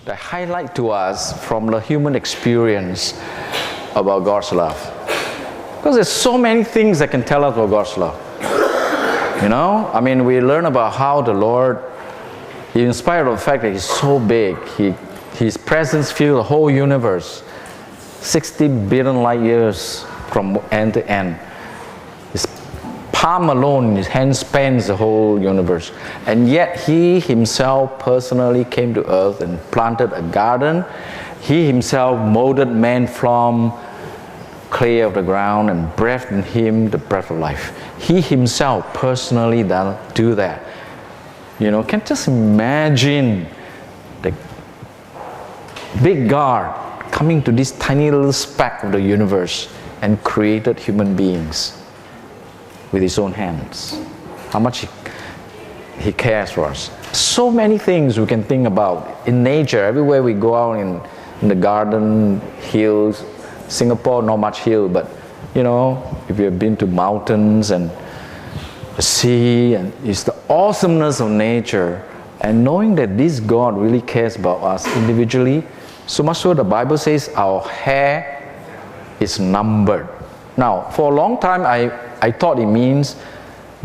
that highlight to us from the human experience about God's love. Because there's so many things that can tell us about God's love. You know, I mean, we learn about how the Lord, in spite of the fact that He's so big, His presence fills the whole universe, 60 billion light years from end to end. His palm alone, His hand spans the whole universe. And yet He Himself personally came to earth and planted a garden. He Himself molded man from clay of the ground and breathed in him the breath of life. He Himself personally do that. You know, can just imagine the big God coming to this tiny little speck of the universe and created human beings with His own hands. How much He cares for us. So many things we can think about in nature. Everywhere we go out in the garden, hills. Singapore, not much hill, but you know, if you have been to mountains and the sea, and it's the awesomeness of nature, and knowing that this God really cares about us individually, so much so the Bible says our hair is numbered. Now, for a long time, I thought it means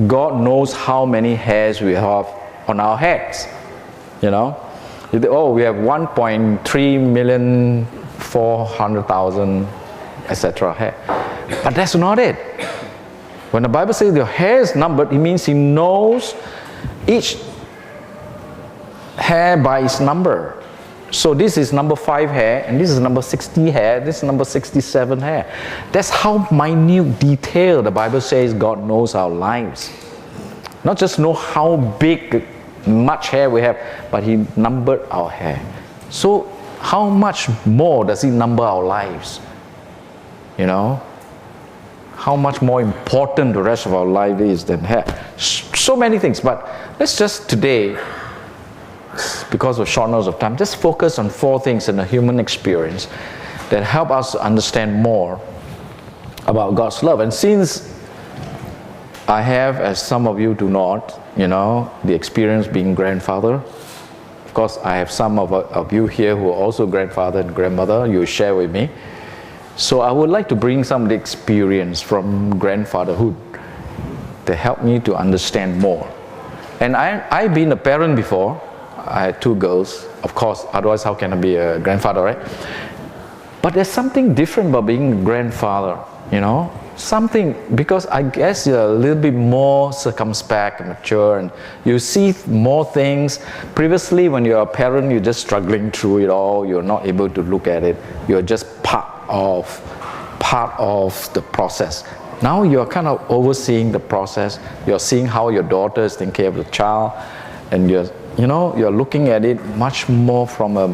God knows how many hairs we have on our heads. You know, oh, we have 1.3 million 400,000, etc. hair. But that's not it. When the Bible says your hair is numbered, it means He knows each hair by its number. So this is number 5 hair, and this is number 60 hair, this is number 67 hair. That's how minute detail the Bible says God knows our lives. Not just know how big, much hair we have, but He numbered our hair. So how much more does He number our lives? You know? How much more important the rest of our life is than hair. So many things, but let's just today, because of shortness of time, just focus on 4 things in the human experience that help us understand more about God's love. And since I have, as some of you do not, you know, the experience being grandfather, of course, I have some of you here who are also grandfather and grandmother. You share with me. So I would like to bring some of the experience from grandfatherhood to help me to understand more. And I've been a parent before. I had 2 girls. Of course, otherwise how can I be a grandfather, right? But there's something different about being a grandfather, you know? Something, because I guess you're a little bit more circumspect and mature, and you see more things. Previously, when you're a parent, you're just struggling through it all. You're not able to look at it. You're just part of the process. Now you're kind of overseeing the process. You're seeing how your daughter is taking care of the child, and you're looking at it much more from a,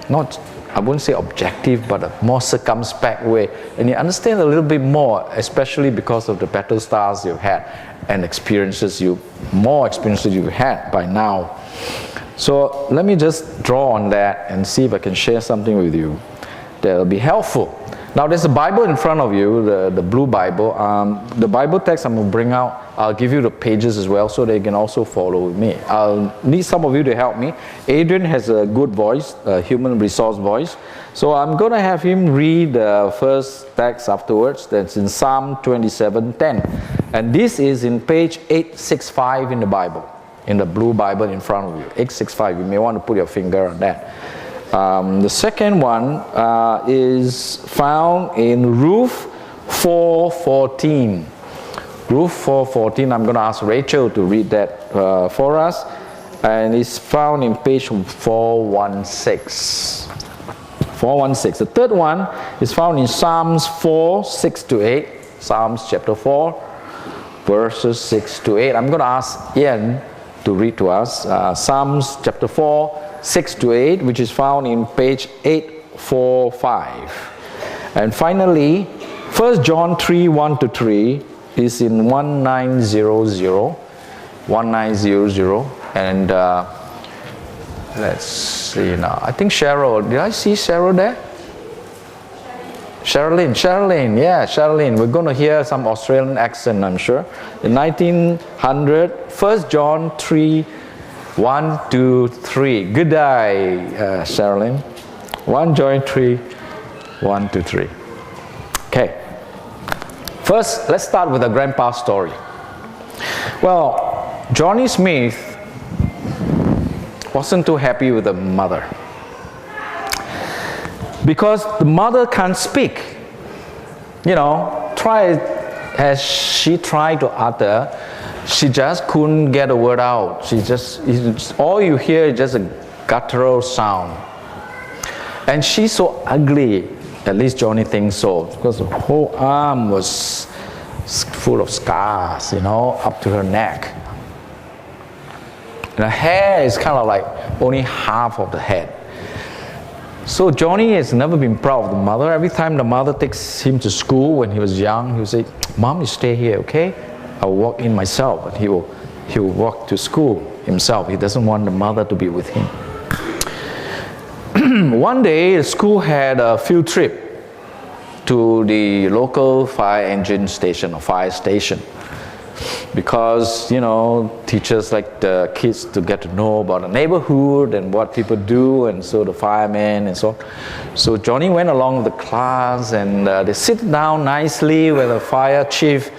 not, I wouldn't say objective, but a more circumspect way. And you understand a little bit more, especially because of the battle stars you've had and more experiences you've had by now. So let me just draw on that and see if I can share something with you that will be helpful. Now there's a Bible in front of you, the blue Bible. The Bible text I'm going to bring out, I'll give you the pages as well so they can also follow with me. I'll need some of you to help me. Adrian has a good voice, a human resource voice. So I'm going to have him read the first text afterwards. That's in Psalm 27:10. And this is in page 865 in the Bible, in the blue Bible in front of you. 865, you may want to put your finger on that. The second one is found in Ruth 4:14. Ruth 4:14. I'm going to ask Rachel to read that for us, and it's found in page 416. 416. The third one is found in Psalms 4:6-8. Psalms chapter 4, verses 6-8. I'm going to ask Ian to read to us Psalms chapter 4. 6-8, which is found in page 845. And finally, 1 John 3:1-3 is in 1900. 1900. And let's see now. I think Cheryl, did I see Cheryl there? Sherilyn, yeah, Sherilyn. We're going to hear some Australian accent, I'm sure. In 1900, 1 John 3, 1, 2, 3. Good day, Sherilyn. 1, 2, 3. 1, 2, 3. Okay. First, let's start with the grandpa story. Well, Johnny Smith wasn't too happy with the mother because the mother can't speak. Try as she tried to utter, she just couldn't get a word out. All you hear is just a guttural sound. And she's so ugly, at least Johnny thinks so, because the whole arm was full of scars, up to her neck. And her hair is kind of like only half of the head. So Johnny has never been proud of the mother. Every time the mother takes him to school when he was young, he would say, "Mom, you stay here, okay? I'll walk in myself." But he will walk to school himself. He doesn't want the mother to be with him. One day, the school had a field trip to the local fire engine station or fire station, because teachers like the kids to get to know about the neighborhood and what people do, and so the firemen and so on. So Johnny went along with the class, and they sit down nicely with the fire chief,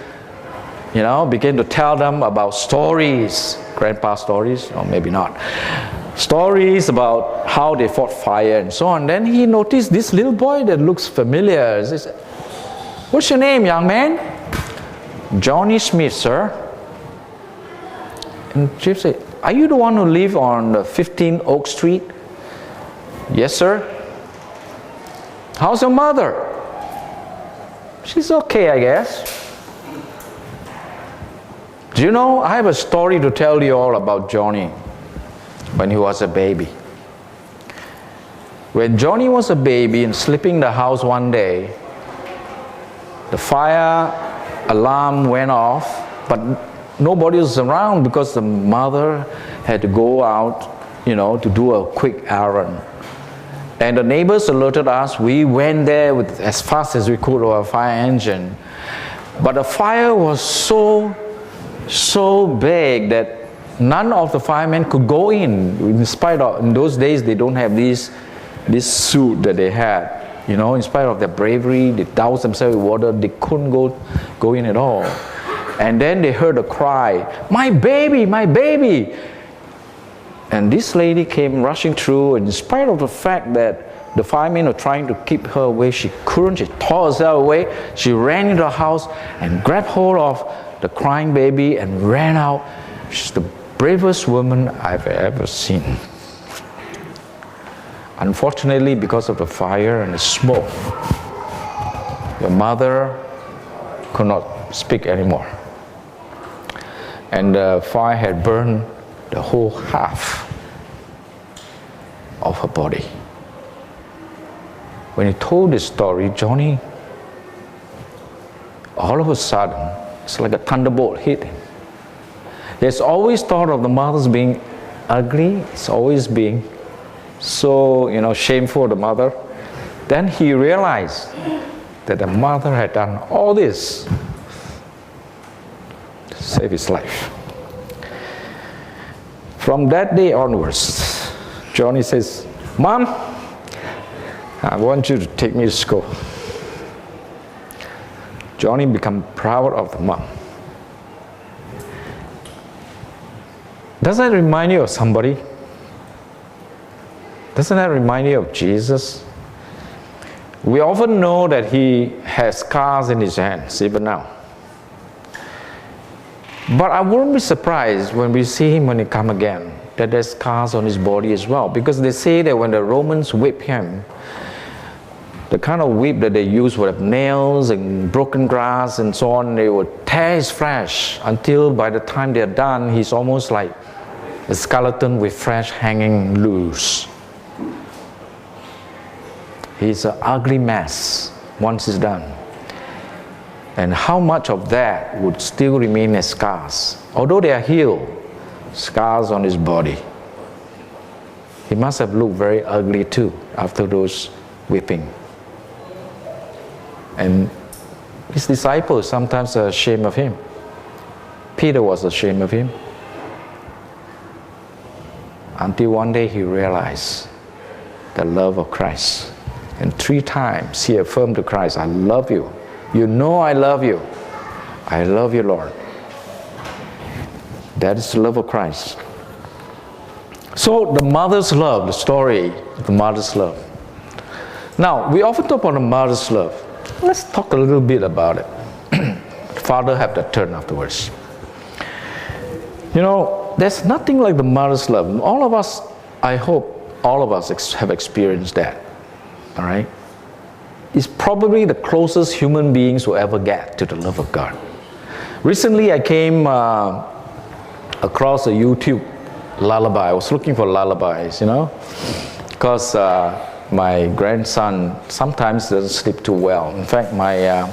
began to tell them about stories, grandpa stories, or maybe not, stories about how they fought fire and so on. Then he noticed this little boy that looks familiar. He said, "What's your name, young man?" "Johnny Smith, sir." And the chief said, "Are you the one who live on 15 Oak Street?" "Yes, sir." "How's your mother?" "She's okay, I guess." "Do you know, I have a story to tell you all about Johnny when he was a baby. When Johnny was a baby and sleeping in the house one day, the fire alarm went off, but nobody was around because the mother had to go out, to do a quick errand. And the neighbors alerted us. We went there as fast as we could with our fire engine. But the fire was so big that none of the firemen could go in spite of, in those days they don't have this suit that they had. In spite of their bravery, they doused themselves with water, they couldn't go in at all. And then they heard a cry, "My baby, my baby!" And this lady came rushing through, and in spite of the fact that the firemen were trying to keep her away, she couldn't. She tore herself away. She ran into the house and grabbed hold of the crying baby and ran out. She's the bravest woman I've ever seen. Unfortunately, because of the fire and the smoke, your mother could not speak anymore. And the fire had burned the whole half of her body. When he told this story, Johnny, all of a sudden, it's like a thunderbolt hit him. He has always thought of the mothers being ugly. It's always being so, shameful of the mother. Then he realized that the mother had done all this to save his life. From that day onwards, Johnny says, "Mom, I want you to take me to school." Johnny became proud of the mom. Doesn't that remind you of somebody? Doesn't that remind you of Jesus? We often know that he has scars in his hands, even now. But I wouldn't be surprised when we see him when he comes again, that there's scars on his body as well. Because they say that when the Romans whip him, the kind of whip that they use would have nails and broken glass and so on. They would tear his flesh until by the time they're done, he's almost like a skeleton with flesh hanging loose. He's an ugly mess once it's done. And how much of that would still remain as scars? Although they are healed, scars on his body. He must have looked very ugly too after those whipping. And his disciples sometimes are ashamed of him. Peter was ashamed of him. until one day he realized the love of Christ. And 3 times he affirmed to Christ, I love you. You know I love you. I love you, Lord. That is the love of Christ. So the mother's love, the story of the mother's love. Now, we often talk about the mother's love. Let's talk a little bit about it. Father have that turn afterwards. You know, there's nothing like the mother's love. All of us, I hope, all of us have experienced that. All right? It's probably the closest human beings will ever get to the love of God. Recently, I came across a YouTube lullaby. I was looking for lullabies, you know, because my grandson sometimes doesn't sleep too well. In fact, my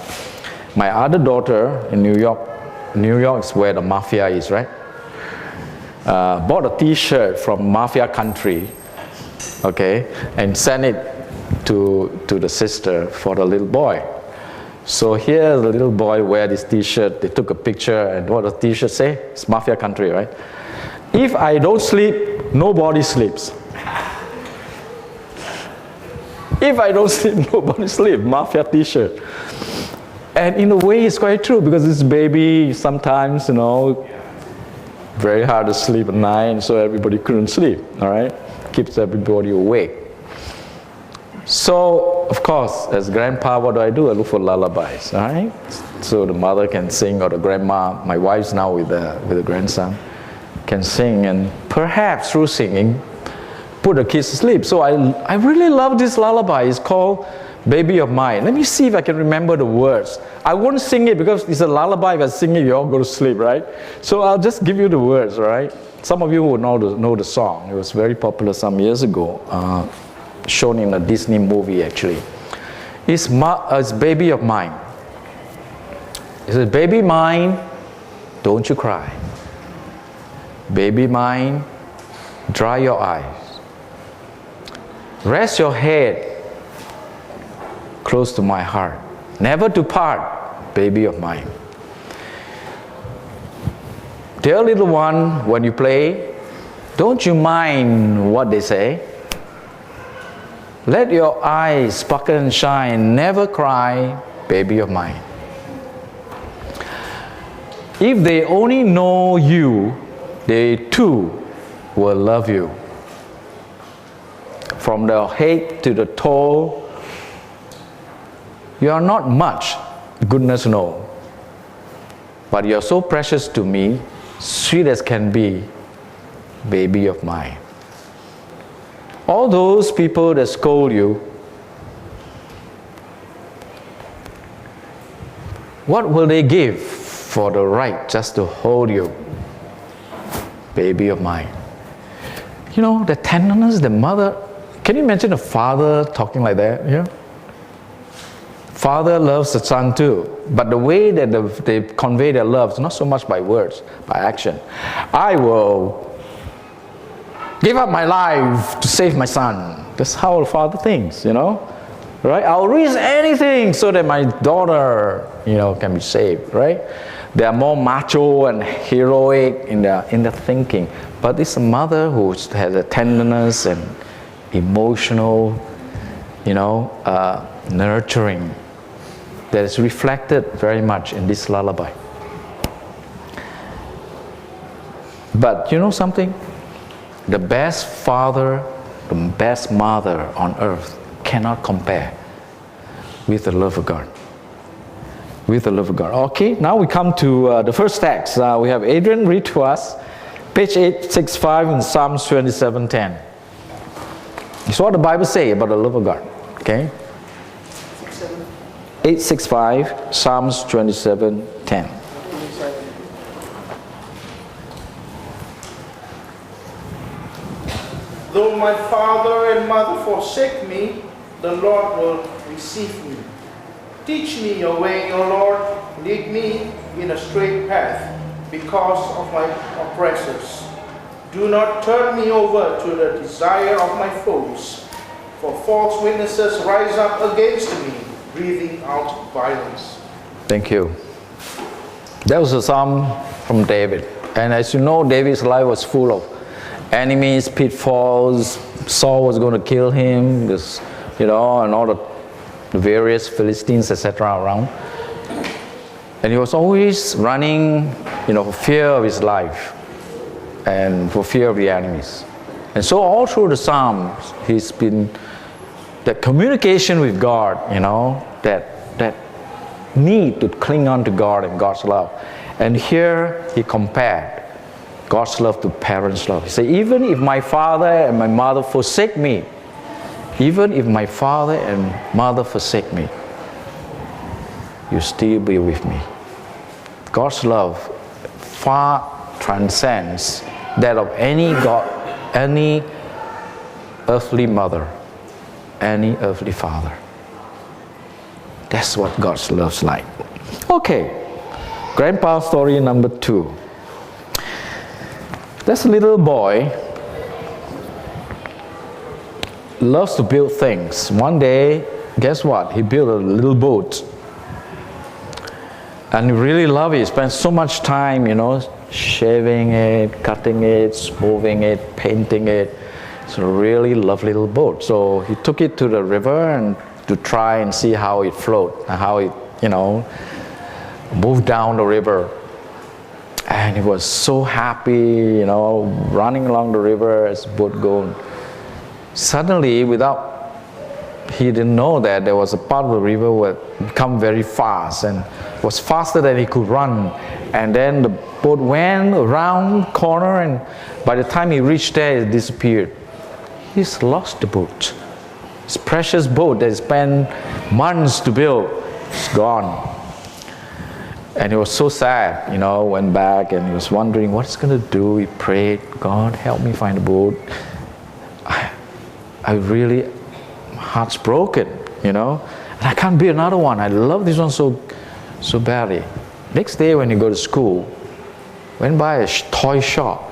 other daughter in New York is where the mafia is, right? Bought a T-shirt from mafia country, okay, and sent it to the sister for the little boy. So here the little boy wear this T-shirt. They took a picture, and what does the T-shirt say? It's mafia country, right? If I don't sleep, nobody sleeps. If I don't sleep, nobody sleeps. Mafia T-shirt. And in a way, it's quite true, because this baby sometimes, you know, very hard to sleep at night, and so everybody couldn't sleep, all right? Keeps everybody awake. So, of course, as grandpa, what do? I look for lullabies, all right? So the mother can sing, or the grandma, my wife's now with the grandson, can sing, and perhaps through singing, put the kids to sleep. So I really love this lullaby. It's called Baby of Mine. Let me see if I can remember the words. I won't sing it because it's a lullaby. If I sing it, you all go to sleep, right? So I'll just give you the words, right? Some of you will know the song. It was very popular some years ago, shown in a Disney movie, actually. It's Baby of Mine. It says, baby mine, don't you cry. Baby mine, dry your eyes. Rest your head close to my heart. Never to part, baby of mine. Dear little one, when you play, don't you mind what they say? Let your eyes sparkle and shine. Never cry, baby of mine. If they only know you, they too will love you. From the head to the toe, you are not much, goodness no. But you are so precious to me, sweet as can be, baby of mine. All those people that scold you, what will they give for the right just to hold you, baby of mine? You know, the tenderness, the mother. Can you imagine a father talking like that? Yeah. Father loves the son too, but the way that they convey their love is not so much by words, by action. I will give up my life to save my son. That's how a father thinks, you know, right? I'll risk anything so that my daughter, you know, can be saved, right? They are more macho and heroic in their thinking, but this mother who has a tenderness and emotional, you know, nurturing, that is reflected very much in this lullaby. But you know something? The best father, the best mother on earth cannot compare with the love of God. With the love of God. Okay, now we come to the first text. We have Adrian read to us, page 865 in Psalms 27:10. It's what the Bible says about the love of God. Okay? 865, Psalms 27:10. Though my father and mother forsake me, the Lord will receive me. Teach me your way, O Lord. Lead me in a straight path because of my oppressors. Do not turn me over to the desire of my foes, for false witnesses rise up against me, breathing out violence. Thank you. That was a psalm from David. And as you know, David's life was full of enemies, pitfalls. Saul was going to kill him, this, and all the various Philistines, etc. around. And he was always running, for fear of his life and for fear of the enemies. And so all through the Psalms, he's been that communication with God, that need to cling on to God and God's love. And here he compared God's love to parents' love. He said, even if my father and my mother forsake me, even if my father and mother forsake me, you still be with me. God's love far transcends that of any earthly mother, any earthly father. That's what God's love's like. Okay, Grandpa story number 2. This little boy loves to build things. One day, guess what? He built a little boat. And he really loved it. He spent so much time, shaving it, cutting it, smoothing it, painting it. It's a really lovely little boat. So he took it to the river and to try and see how it float, and how it, moved down the river. And he was so happy, running along the river as the boat going. Suddenly, he didn't know that there was a part of the river where it come very fast and was faster than he could run. And then the boat went around the corner, and by the time he reached there, it disappeared. He's lost the boat. His precious boat that he spent months to build is gone. And he was so sad, went back and he was wondering what he's going to do. He prayed, God, help me find a boat. I really, my heart's broken, and I can't build another one. I love this one so badly. Next day when he go to school, went by a toy shop,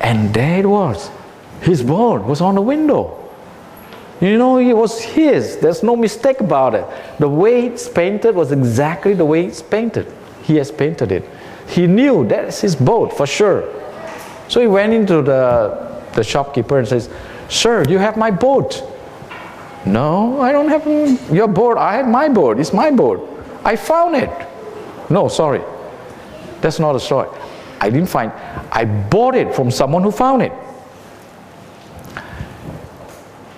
and there it was. His boat was on the window. It was his. There's no mistake about it. The way it's painted was exactly the way it's painted. He has painted it. He knew that's his boat for sure. So he went into the shopkeeper and says, "Sir, do you have my boat?" "No, I don't have your boat. I have my boat. It's my boat. I found it." "No, sorry. That's not a story. I didn't find it. I bought it from someone who found it."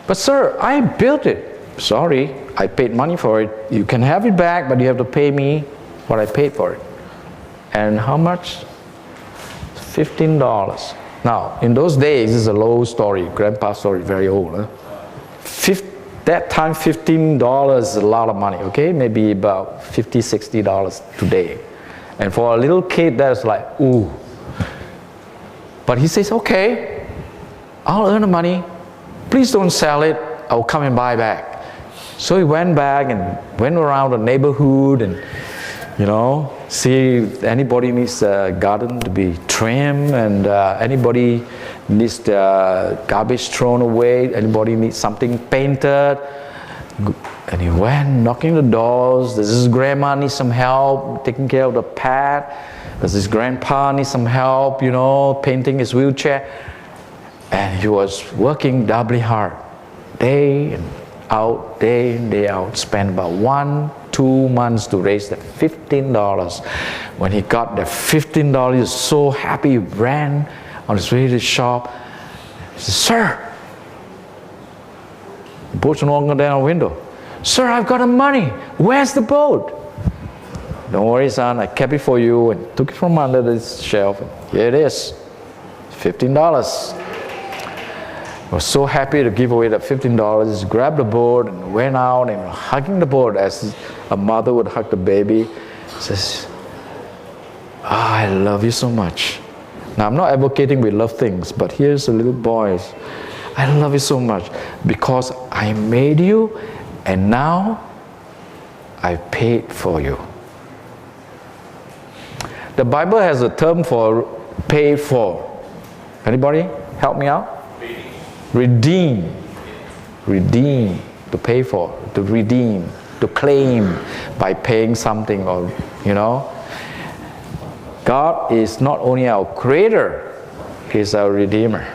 "But sir, I built it." "Sorry, I paid money for it. You can have it back, but you have to pay me what I paid for it." "And how much?" $15. Now, in those days, this is a low story. Grandpa's story, very old. That time, $15 is a lot of money, okay? Maybe about $50, $60 today. And for a little kid, that's like, ooh. But he says, "Okay, I'll earn the money. Please don't sell it. I'll come and buy back." So he went back and went around the neighborhood and, see if anybody needs a garden to be trimmed, and anybody needs the garbage thrown away, anybody needs something painted. And he went knocking the doors. Does his grandma need some help taking care of the pet? Does his grandpa need some help, painting his wheelchair? And he was working doubly hard, day in, day out, spent about 1-2 months to raise that $15. When he got the $15, he was so happy, he ran on his way to the shop. He said, "Sir," the boat's no longer down the window. "Sir, I've got the money. Where's the boat?" "Don't worry, son, I kept it for you," and took it from under this shelf. Here it is, $15. I was so happy to give away that $15. He grabbed the boat and went out and hugging the boat as a mother would hug the baby. He says, "I love you so much." Now, I'm not advocating we love things, but here's a little boy. "I love you so much because I made you, and now I paid for you." The Bible has a term for pay for. Anybody help me out? Redeem. Redeem. To pay for. To redeem. To claim by paying something, or God is not only our creator, He's our redeemer.